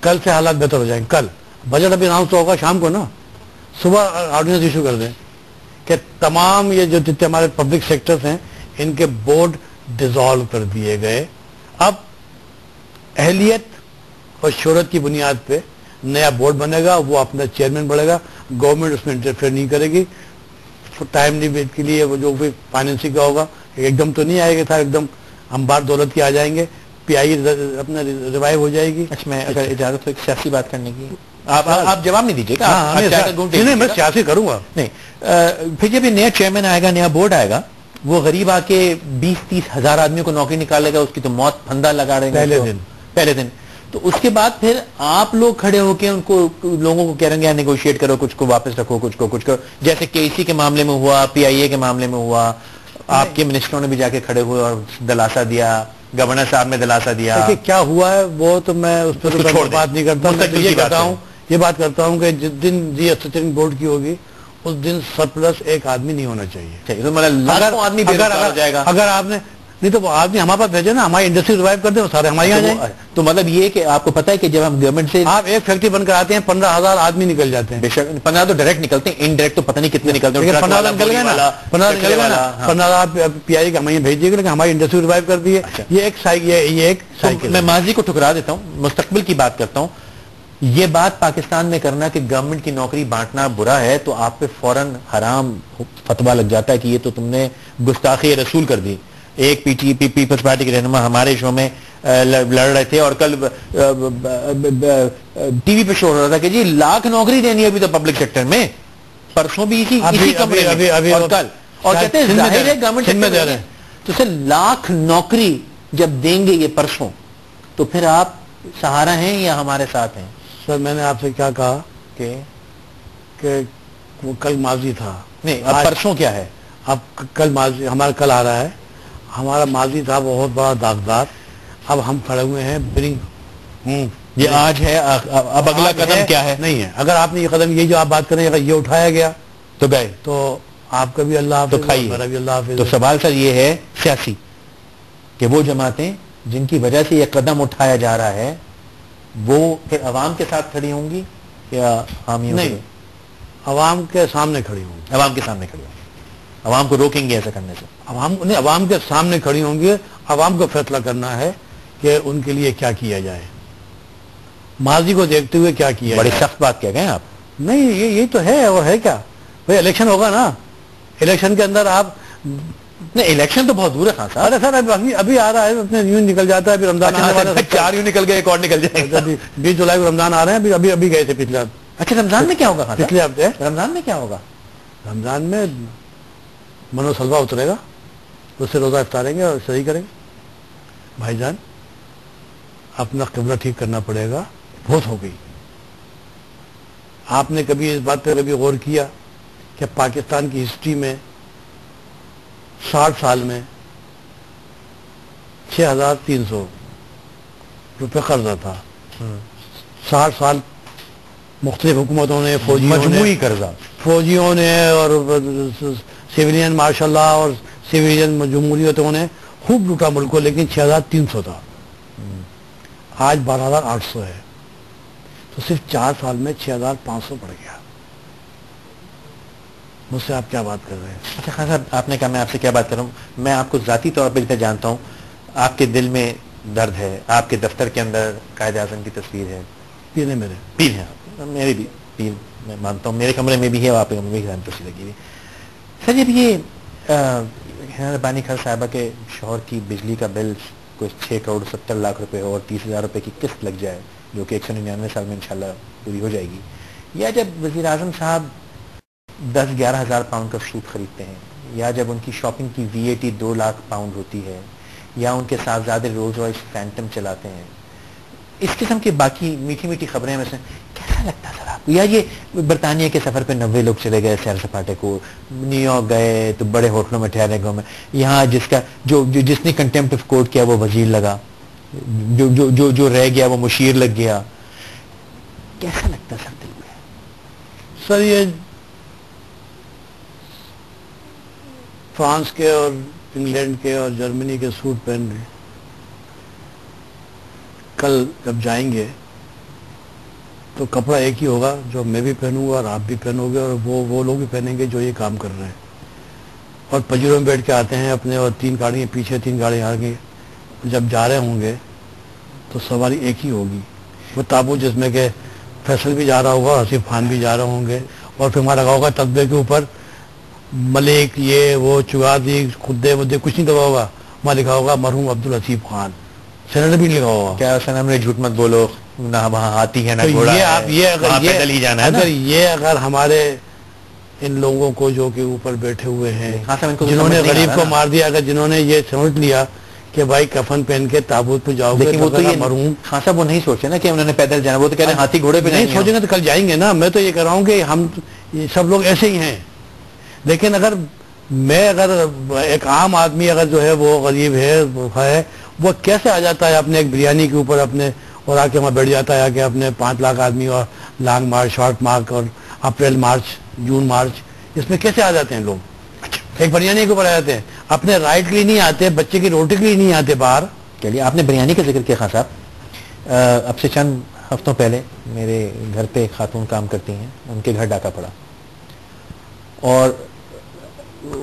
کل سے حالات بہتر ہو جائیں. کل بجٹ ابھی اناؤنس تو ہوگا شام کو نا, صبح آرڈیننس ایشو کر دیں کہ تمام یہ جو جتنے ہمارے پبلک سیکٹرز ہیں ان کے بورڈ ڈیزالو کر دیے گئے. اب اہلیت اور شہرت کی بنیاد پہ نیا بورڈ بنے گا, وہ اپنا چیئرمین بڑھے گا, گورنمنٹ اس میں انٹرفیئر نہیں کرے گی. ٹائم لیمٹ کے لیے وہ جو بھی فائنینسنگ کا ہوگا ایک دم تو نہیں آئے گا تھا, ایک دم انبار دولت کے آ جائیں گے, پی آئی اپنا ریوائیو ہو جائے گی. اچھا میں اگر اجازت ہو ایک سیاسی بات کرنے کی, آپ جواب نہیں دیجیے گا. میں سیاسی کروں گا نہیں. پھر جب یہ نیا چیئرمین آئے گا, نیا بورڈ آئے گا, وہ غریب آ کے 20-30 ہزار آدمیوں کو نوکری نکالے گا, اس کی تو موت پھندا لگا رہے گا پہلے دن. تو اس کے بعد پھر آپ لوگ کھڑے ہو کے ان کو لوگوں کو کہہ رہے ہیں نیگوشیٹ کرو, کچھ کو واپس رکھو, کچھ کو جیسے کے سی کے معاملے میں ہوا, پی آئی اے کے معاملے میں ہوا, آپ کے منسٹروں نے بھی جا کے کھڑے ہوئے اور دلاسا دیا, گورنر صاحب نے دلاسا دیا. کیا ہوا ہے وہ تو میں اس پہ بات نہیں کرتا. یہ بات کرتا ہوں کہ جس دن جی اسسٹنٹ بورڈ کی ہوگی اس دن سرپلس ایک آدمی نہیں ہونا چاہیے. اگر آپ نے نہیں تو وہ آدمی ہمارے پاس بھیجے نا, ہماری انڈسٹری ریوائیو کر دیں, وہ سارے ہمارے یہاں جائیں. تو مطلب یہ کہ آپ کو پتا ہے کہ جب ہم گورنمنٹ سے آپ ایک فیکٹری بند کراتے ہیں 15,000 آدمی نکل جاتے ہیں. بے شک 15 تو ڈائریکٹ نکلتے ہیں, انڈائریکٹ تو پتہ نہیں کتنے نکلتے ہیں. 15,000 نکل گئے نا, 15,000 پی آئی کا ہمیں بھیج دیے گا, لیکن ہماری انڈسٹری ریوائیو کر دی ہے. یہ ایک سائیکل. میں ماضی کو ٹھکرا دیتا ہوں, مستقبل کی بات کرتا ہوں. یہ بات پاکستان میں کرنا کہ گورنمنٹ کی نوکری بانٹنا برا ہے تو آپ پہ فوراً حرام فتویٰ لگ جاتا ہے کہ یہ تو تم نے گستاخی رسول کر دی. ایک پیپلز پارٹی کے رہنما ہمارے شو میں لڑ رہے تھے اور کل ٹی وی پہ شو ہو رہا تھا کہ جی 1,00,000 نوکری دینی ہے ابھی تو پبلک سیکٹر میں, پرسوں بھی اسی کمرے میں اور کل, اور کہتے ہیں ظاہر ہے گورنمنٹ سیکٹر دے رہے ہیں تو 1,00,000 نوکری جب دیں گے یہ پرسوں تو پھر آپ سہارا ہیں یا ہمارے ساتھ ہیں؟ سر میں نے آپ سے کیا کہا کہ وہ کل ماضی تھا. نہیں اب پرسوں کیا ہے؟ اب کل ماضی, ہمارا کل آ رہا ہے, ہمارا ماضی تھا بہت بڑا داغدار. اب ہم کھڑے ہوئے ہیں یہ آج ہے, اب اگلا قدم کیا ہے؟ نہیں ہے. اگر آپ نے یہ قدم, یہ جو آپ بات کریں, اگر یہ اٹھایا گیا تو گئے, تو آپ کا بھی اللہ حافظ, میرا بھی اللہ حافظ. تو سوال سر یہ ہے سیاسی کہ وہ جماعتیں جن کی وجہ سے یہ قدم اٹھایا جا رہا ہے وہ پھر عوام کے ساتھ کھڑی ہوں گی یا حامی؟ نہیں, عوام کے سامنے کھڑی ہوں گی. عوام کے سامنے کھڑی ہوں گی, عوام کو روکیں گے ایسا کرنے سے؟ عوام کے سامنے کھڑی ہوں گی. عوام کو فیصلہ کرنا ہے کہ ان کے لیے کیا کیا جائے, ماضی کو دیکھتے ہوئے کیا کیا جائے. بڑی سخت بات کہہ گئے آپ. نہیں یہ تو ہے, اور ہے کیا بھائی, الیکشن ہوگا نا, الیکشن کے اندر آپ نہیں, الیکشن تو بہت دور ہے. خان صاحب ارے سر ابھی آ رہا ہے, اپنے یوں نکل جاتا ہے, ابھی رمضان 4 یوں نکل گئے, ایک اور نکل جائے گا. 20 جولائی کو رمضان آ رہے ہیں, ابھی گئے تھے پچھلے. اچھا رمضان میں کیا ہوگا؟ پچھلے ہفتے رمضان میں کیا ہوگا؟ رمضان میں منو سلوا اترے گا, اس سے روزہ افطاریں گے اور صحیح کریں گے. بھائی جان اپنا قبلہ ٹھیک کرنا پڑے گا, بہت ہو گئی. آپ نے کبھی اس بات پہ کبھی غور کیا کہ پاکستان کی ہسٹری میں 60 سال میں 6,300 روپے قرضہ تھا. 60 سال مختلف حکومتوں نے, مجموعی قرضہ, فوجیوں نے اور سیویلین ماشاء اللہ اور سیویلین جمہوریتوں نے خوب لوٹا ملک کو, لیکن 6,300 تھا, آج 12,800 ہے. تو صرف 4 سال میں 6,500 بڑھ گیا. مجھ سے آپ کیا بات کر رہے ہیں؟ اچھا خان صاحب آپ نے کہا میں آپ سے کیا بات کروں, میں آپ کو ذاتی طور پہ جانتا ہوں, آپ کے دل میں درد ہے, آپ کے دفتر کے اندر قائد اعظم کی تصویر ہے. پیر ہے میرے, پیر ہیں آپ, میرے بھی پیر میں مانتا ہوں, میرے کمرے میں بھی ہے, آپ کے کمرے میں بھی تصویر لگی ہوئی. سر جب یہ ربانی خان صاحبہ کے شوہر کی بجلی کا بل کوئی 6,70,00,000 روپے اور 30,000 روپے کی قسط لگ جائے جو کہ 199 سال میں انشاءاللہ پوری ہو جائے گی, یا جب وزیر اعظم صاحب 10-11 ہزار پاؤنڈ کا سوٹ خریدتے ہیں, یا جب ان کی شاپنگ کی VAT 2 لاکھ پاؤنڈ ہوتی ہے, یا ان کے صاحبزادے رولز رائس فینٹم چلاتے ہیں, اس قسم کی باقی میٹھی میٹھی خبریں میں سے کیسا لگتا سر آپ کو؟ یا یہ برطانیہ کے سفر پہ 90 لوگ چلے گئے سیر سپاٹے کو, نیو یارک گئے تو بڑے ہوٹلوں میں ٹھہرے گئے, یہاں جس نے کنٹمپٹ آف کورٹ کیا وہ وزیر لگا, جو رہ گیا وہ مشیر لگ گیا, کیسا لگتا سر دل میں؟ سر یہ فرانس کے اور انگلینڈ کے اور جرمنی کے سوٹ پہن رہے, کل جب جائیں گے تو کپڑا ایک ہی ہوگا جو میں بھی پہنوں گا اور آپ بھی پہنو گے اور وہ لوگ بھی پہنیں گے جو یہ کام کر رہے ہیں. اور پجروں میں بیٹھ کے آتے ہیں اپنے, اور 3 گاڑیاں پیچھے 3 گاڑیاں آگے. جب جا رہے ہوں گے تو سواری ایک ہی ہوگی, وہ تابوت جس میں کہ فیصل بھی جا رہا ہوگا اور حسیب خان بھی جا رہے ہوں گے, اور پھر وہاں لگا ہوگا تقبے کے اوپر ملک یہ وہ چگادی خدے ودے کچھ نہیں لگا ہوگا, وہاں لکھا ہوگا مرحوم عبدالحسیب خان, سینٹ بھی لکھا ہوگا. کیا سنم نے جھوٹ مت بولو, نہ وہاں ہاتھی ہے نہ گھوڑا ہے, وہاں پیدل ہی جانا ہے نا. اگر ہمارے ان لوگوں کو جو کہ اوپر بیٹھے ہوئے ہیں ان کو جنہوں نے غریب کو مار دیا, اگر جنہوں نے یہ سمجھ لیا کہ بھائی کفن پہن کے تابوت پہ جاؤ گے, وہ تو مرحوم خان صاحب وہ نہیں سوچے نا کہ انہوں نے پیدل جانا, وہ تو کہہ رہے ہیں ہاتھی گھوڑے پہ نہیں سوچیں گے تو کل جائیں گے نا. میں تو یہ کہہ رہا ہوں کہ ہم سب لوگ ایسے ہی ہیں, لیکن اگر ایک عام آدمی اگر جو ہے وہ غریب ہے وہ کیسے آ جاتا ہے اپنے ایک بریانی کے اوپر اپنے, اور آ کے وہاں بیٹھ جاتا ہے کہ اپنے 5 لاکھ آدمی اور لانگ مارچ شارٹ مارچ اور اپریل مارچ جون مارچ, اس میں کیسے آ جاتے ہیں لوگ؟ ایک بریانی کے اوپر آ جاتے ہیں, اپنے رائٹ کے لیے نہیں آتے, بچے کی روٹی کے لیے نہیں آتے باہر. چلیے آپ نے بریانی کا ذکر کیا خان صاحب, اب سے چند ہفتوں پہلے میرے گھر پہ ایک خاتون کام کرتی ہیں, ان کے گھر ڈاکہ پڑا, اور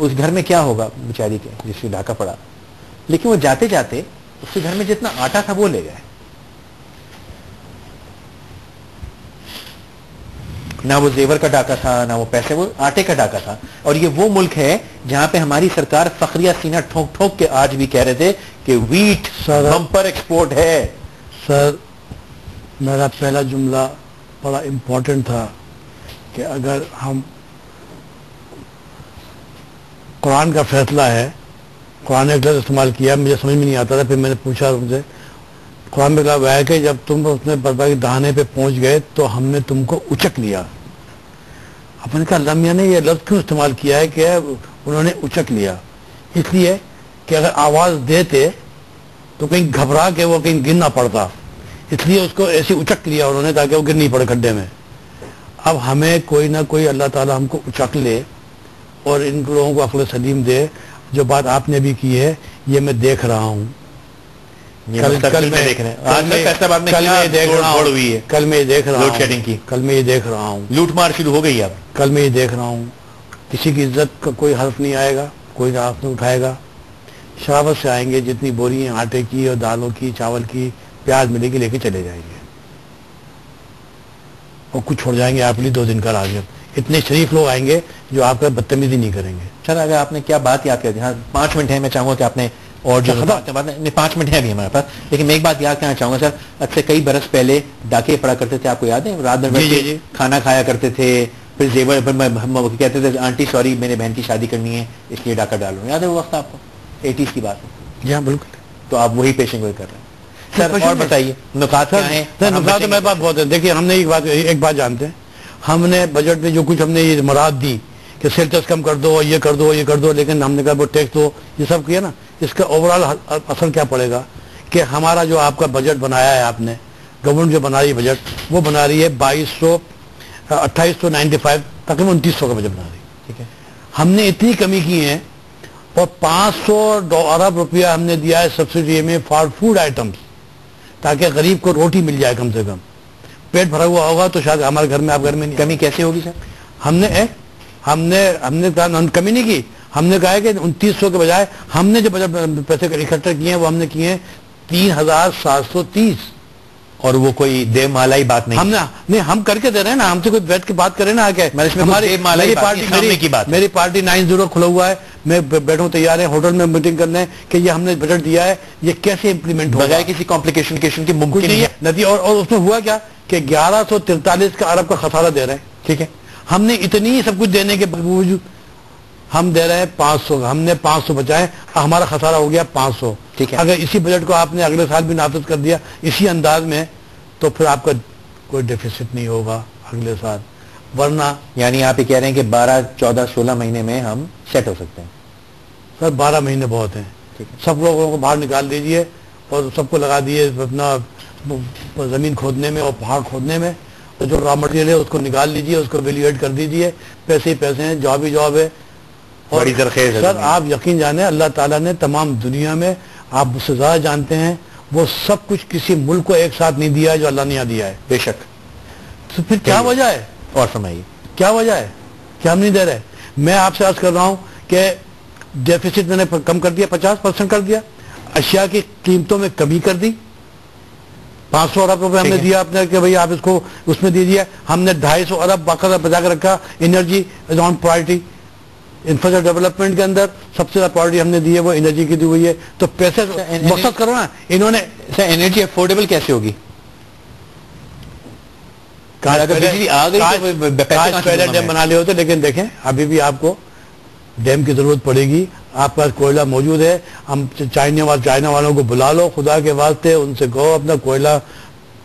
اس گھر میں کیا ہوگا بیچاری کے جس سے ڈاکہ پڑا, لیکن وہ جاتے جاتے اس کے گھر میں جتنا آٹا تھا وہ لے گئے, نہ وہ زیور کا ڈاکہ تھا نہ وہ پیسے, وہ آٹے کا ڈاکہ تھا. اور یہ وہ ملک ہے جہاں پہ ہماری سرکار فخریہ سینہ ٹھوک ٹھوک کے آج بھی کہہ رہے تھے کہ ویٹ بمپر ایکسپورٹ ہے. سر میرا پہلا جملہ بڑا امپورٹنٹ تھا کہ اگر ہم قرآن کا فیصلہ ہے, قرآن نے ایک لفظ استعمال کیا مجھے سمجھ میں نہیں آتا تھا, پھر میں نے پوچھا ان سے, قرآن میں کہا ہے کہ جب تم اس میں برباد کے دہانے پہ پہنچ گئے تو ہم نے تم کو اچک لیا. اپنے کہا اللہ میاں نے یہ لفظ کیوں استعمال کیا ہے کہ انہوں نے اچک لیا؟ اس لیے کہ اگر آواز دیتے تو کہیں گھبرا کے وہ کہیں گر نہ پڑتا, اس لیے اس کو ایسے اچک لیا انہوں نے تاکہ وہ گر نہیں پڑے کھڈے میں. اب ہمیں کوئی نہ کوئی اللہ تعالیٰ ہم کو اچک لے اور ان لوگوں کو عقل سلیم دے. جو بات آپ نے بھی کی ہے یہ میں دیکھ رہا ہوں, کل میں یہ دیکھ رہا ہوں لوٹ مار شروع ہو گئی. اب کل میں یہ دیکھ رہا ہوں کسی کی عزت کا کوئی حرف نہیں آئے گا, کوئی ہاتھ نہیں اٹھائے گا, شراوت سے آئیں گے, جتنی بوری ہیں آٹے کی اور دالوں کی چاول کی پیاز ملے گی لے کے چلے جائیں گے, اور کچھ چھوڑ جائیں گے آپ لیے 2 دن کا راجب. اتنے شریف لوگ آئیں گے جو آپ کا بدتمیزی نہیں کریں گے. سر اگر آپ نے کیا بات یاد کر دی, ہاں 5 منٹ ہے, میں چاہوں گا کہ آپ نے اور جو 5 منٹ ہے ابھی ہمارے پاس, لیکن میں ایک بات یاد کرنا چاہوں گا سر, اب سے کئی برس پہلے ڈاکے پڑا کرتے تھے, آپ کو یاد ہے, رات بھر کھانا کھایا کرتے تھے, پھر زیور کہتے تھے آنٹی سوری میرے بہن کی شادی کرنی ہے اس لیے ڈاکہ ڈالو, یاد ہے وہ وقت آپ کو 80s کی بات ہے؟ ہاں بالکل. تو آپ وہی پیشن گوئی کر رہے ہیں سر. اور بتائیے نکات کیا ہیں؟ نکات تو میرے پاس بہت ہے. دیکھیے ہم نے ایک بات جانتے ہیں, ہم نے بجٹ میں جو کچھ ہم نے یہ مراد دی کہ سیل ٹیکس کم کر دو, یہ کر دو, یہ کر دو, لیکن ہم نے کہا وہ ٹیکس دو, یہ سب کیا نا, اس کا اوورال اثر کیا پڑے گا کہ ہمارا جو آپ کا بجٹ بنایا ہے آپ نے, گورنمنٹ جو بنا رہی ہے بجٹ, وہ بنا رہی ہے 2895 تقریباً 2900 کا بجٹ بنا رہی ہے. ٹھیک ہے, ہم نے اتنی کمی کی ہے, اور 500 ارب روپیہ ہم نے دیا ہے سبسڈی میں فار فوڈ آئٹمس, تاکہ غریب کو روٹی مل جائے کم سے کم. پیٹ بھرا ہوا ہوگا تو شاید ہمارے گھر میں آپ گھر میں نہیں. کمی کیسے ہوگی سر؟ ہم نے کمی نہیں کی, ہم نے کہا ہے کہ 2900 کے بجائے ہم نے جو پیسے اکٹھے کیے ہیں وہ ہم نے کیے ہیں 3730. اور وہ کوئی دیو مالائی بات نہیں, ہم نے نہیں, ہم کر کے دے رہے ہیں نا, ہم سے کوئی بیٹھ کے بات کرے نا, میری پارٹی 90 کھلا ہوا ہے, میں بیٹھوں تیار ہے ہوٹل میں میٹنگ کرنے کہ یہ ہم نے بجٹ دیا ہے یہ کیسے امپلیمنٹ ہوگا بغیر کسی کمپلیکیشن کی ممکن نہیں ہے. اور اس میں ہوا کیا کہ 1143 کا ارب کا خسارہ دے رہے ہیں. ٹھیک ہے, ہم نے اتنی سب کچھ دینے کے باوجود ہم دے رہے ہیں 500, ہم نے 500 بچائے, ہمارا خسارہ ہو گیا 500. ٹھیک ہے, اگر اسی بجٹ کو آپ نے اگلے سال بھی نافذ کر دیا اسی انداز میں تو پھر آپ کا کوئی ڈیفیسٹ نہیں ہوگا اگلے سال. ورنہ یعنی آپ یہ کہہ رہے ہیں کہ 12 14 16 مہینے میں ہم سیٹ ہو سکتے ہیں؟ سر 12 مہینے بہت ہیں. سب لوگوں کو باہر نکال دیجئے اور سب کو لگا دیے اپنا زمین کھودنے میں اور پہاڑ کھودنے میں, جو را مٹیریل ہے اس کو نکال لیجئے, اس کو ویلیویٹ کر دیجئے, پیسے ہی پیسے ہیں, جاب ہی جاب ہے. بڑی زرخیز ہے سر, آپ یقین جانیں اللہ تعالیٰ نے تمام دنیا میں, آپ مجھ سے زیادہ جانتے ہیں, وہ سب کچھ کسی ملک کو ایک ساتھ نہیں دیا ہے جو اللہ نے یہاں دیا ہے. بے شک تو پھر کیا وجہ ہے؟ اور فرمائیے کیا وجہ ہے کہ ہم نہیں دے رہے؟ میں آپ سے عرض کر رہا ہوں کہ ڈیفیسٹ میں نے کم کر دیا، 50% کر دیا، اشیاء کی قیمتوں میں کمی کر دی، 500 ارب روپے ہم نے دیا اپنے کہ بھئی آپ اس کو اس میں دے دیا، ہم نے 250 ارب باقاعدہ بچا کے رکھا، energy is on priority, infrastructure development کے اندر سب سے زیادہ پرائرٹی ہم نے دی ہے وہ انرجی کی دی ہوئی ہے، تو پیسے مقصد کرو نا انہوں نے. سر انرجی افورڈیبل کیسے ہوگی؟ اگر بجلی آ گئی تو پہلے ڈیم بنا لے ہوتے، لیکن دیکھیں ابھی بھی آپ کو ڈیم کی ضرورت پڑے گی، آپ کے پاس کوئلہ موجود ہے، ہم چائنا والوں کو بلا لو خدا کے واسطے، ان سے کہو اپنا کوئلہ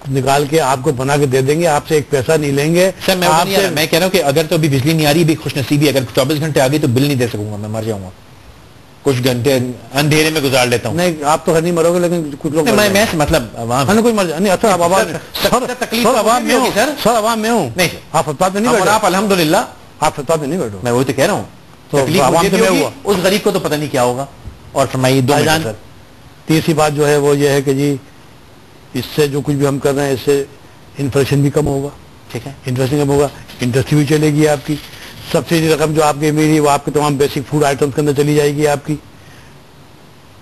نکال کے آپ کو بنا کے دے دیں گے، آپ سے ایک پیسہ نہیں لیں گے. سر میں کہہ رہا ہوں کہ اگر تو ابھی بجلی نہیں آ رہی، بھی خوش نصیبی، اگر 24 گھنٹے آ گئی تو بل نہیں دے سکوں گا، میں مر جاؤں گا، کچھ گھنٹے اندھیرے میں گزار لیتا ہوں. نہیں آپ تو نہیں مرو گے، لیکن کچھ لوگ میں مطلب عوام کوئی مر جائے نہیں. اچھا تکلیف عوام میں ہوں سر، عوام میں ہوں. نہیں آپ فتویٰ میں نہیں بیٹھو، آپ الحمدللہ آپ فتویٰ میں نہیں بیٹھو. میں وہی تو کہہ رہا ہوں، تکلیف ہوا اس غریب کو تو پتہ نہیں کیا ہوگا. اور فرمائیے دو جان. تیسری بات جو ہے وہ یہ ہے کہ جی اس سے جو کچھ بھی ہم کر رہے ہیں اس سے انفلیشن بھی کم ہوگا. ٹھیک ہے، انفلیشن کم ہوگا، انڈسٹری بھی چلے گی آپ کی، سبسڈی رقم جو آپ کی ملی وہ آپ کے تمام بیسک فوڈ آئٹمس کے اندر چلی جائے گی آپ کی.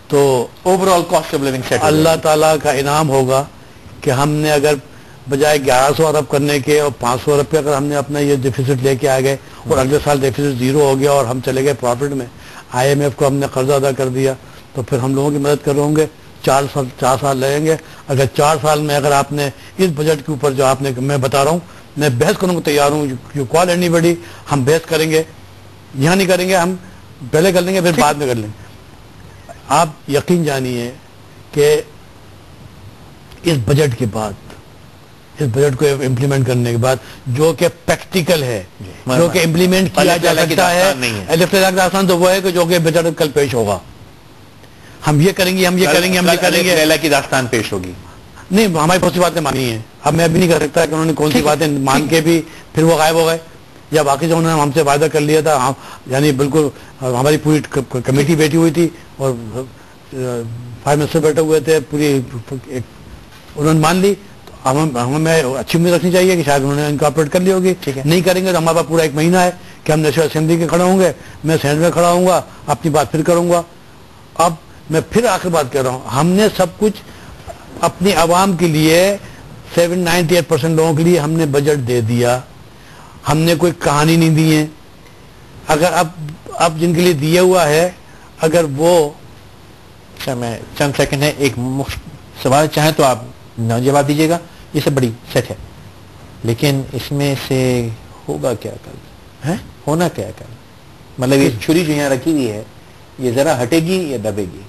تو overall cost of living set اللہ تعالیٰ کا انعام ہوگا کہ ہم نے اگر بجائے 1100 ارب کرنے کے اور 500 ارب پہ اگر ہم نے اپنا یہ ڈیفیسٹ لے کے آ گئے اور اگلے سال ڈیفیسٹ زیرو ہو گیا اور ہم چلے گئے پروفٹ میں، IMF کو ہم نے قرضہ ادا کر دیا، تو پھر ہم لوگوں کی مدد کر رہے ہوں گے. 4 سال لگیں گے. اگر 4 سال میں اگر آپ نے اس بجٹ کے اوپر جو آپ نے، میں بتا رہا ہوں میں بحث کرنے کو تیار ہوں، یو کال اینی بڈی، ہم بحث کریں گے، یہاں نہیں کریں گے، ہم پہلے کر لیں گے پھر بعد میں کر لیں گے. آپ یقین جانیے کہ اس بجٹ کے بعد، اس بجٹ کو امپلیمنٹ کرنے کے بعد جو کہ پریکٹیکل ہے، جو کہ امپلیمنٹ کیا جا سکتا ہے، آسان تو وہ ہے کہ جو کہ بجٹ کل پیش ہوگا. ہم یہ کریں گے، ہم یہ کریں گے، ہم یہ کریں گے، لیلہ کی داستان پیش ہوگی. نہیں ہماری بہت سی باتیں مانی ہیں. اب میں بھی نہیں کر سکتا کہ انہوں نے کون سی باتیں مان کے بھی پھر وہ غائب ہو گئے، یا باقی جو انہوں نے ہم سے وعدہ کر لیا تھا، یعنی بالکل ہماری پوری کمیٹی بیٹھی ہوئی تھی اور پرائم منسٹر بیٹھے ہوئے تھے، پوری انہوں نے مان لی. تو ہمیں اچھی امید رکھنی چاہیے کہ شاید انہوں نے انکارپوریٹ کر لی ہوگی. نہیں کریں گے تو ہمارے پاس پورا 1 مہینہ ہے کہ ہم نیشنل اسمبلی کے کھڑے ہوں گے، میں سینٹ میں کھڑا ہوں گا، اپنی بات پھر کروں گا. اب میں پھر آخر بات کہہ رہا ہوں، ہم نے سب کچھ اپنی عوام کے لیے 98% لوگوں کے لیے ہم نے بجٹ دے دیا، ہم نے کوئی کہانی نہیں دی ہے. اگر اب جن کے لیے دیا ہوا ہے اگر وہ میں چند سیکنڈ ہے، ایک سوال چاہیں تو آپ نہ جواب دیجیے گا، یہ سب بڑی سچ ہے، لیکن اس میں سے ہوگا کیا کل؟ ہونا کیا کل؟ مطلب یہ چھری جو یہاں رکھی ہوئی ہے یہ ذرا ہٹے گی یا دبے گی؟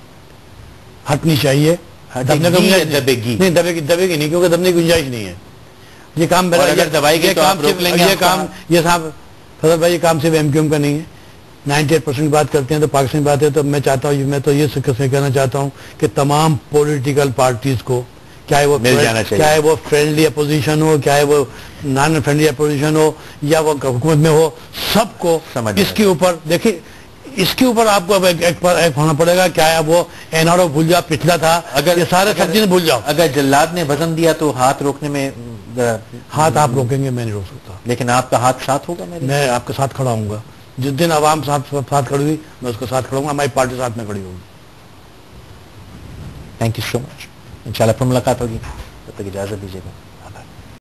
ہٹنی چاہیے. دبے گی نہیں، دبے گی نہیں، کیونکہ دبنے کی گنجائش نہیں ہے. یہ کام یہ صاحب فضل بھائی، یہ کام صرف ایم کیو ایم کا نہیں ہے. 98% بات کرتے ہیں تو پاکستانی بات ہے. تو میں چاہتا ہوں، میں تو یہ کہنا چاہتا ہوں کہ تمام پولیٹیکل پارٹیز کو، چاہے وہ فرینڈلی اپوزیشن ہو، چاہے وہ نان فرینڈلی اپوزیشن ہو، یا وہ حکومت میں ہو، سب کو اس کے اوپر دیکھیں، اس کے اوپر آپ کو ایک ہونا پڑے گا. کیا ہے وہ NRO بھول جاؤ، پچھلا تھا، اگر یہ سارے سب چیزیں بھول جاؤ. اگر جلاد نے وزن دیا تو ہاتھ روکنے میں ہاتھ آپ روکیں گے، میں نہیں روک سکتا، لیکن آپ کا ہاتھ ساتھ ہوگا. میں آپ کے ساتھ کھڑا ہوں گا. جس دن عوام ساتھ کھڑی ہوئی میں اس کے ساتھ کھڑا ہوں گا، ہماری پارٹی ساتھ میں کھڑی ہوگی. تھینک یو سو مچ. انشاءاللہ پھر ملاقات ہوگی، تب تک اجازت دیجیے گا.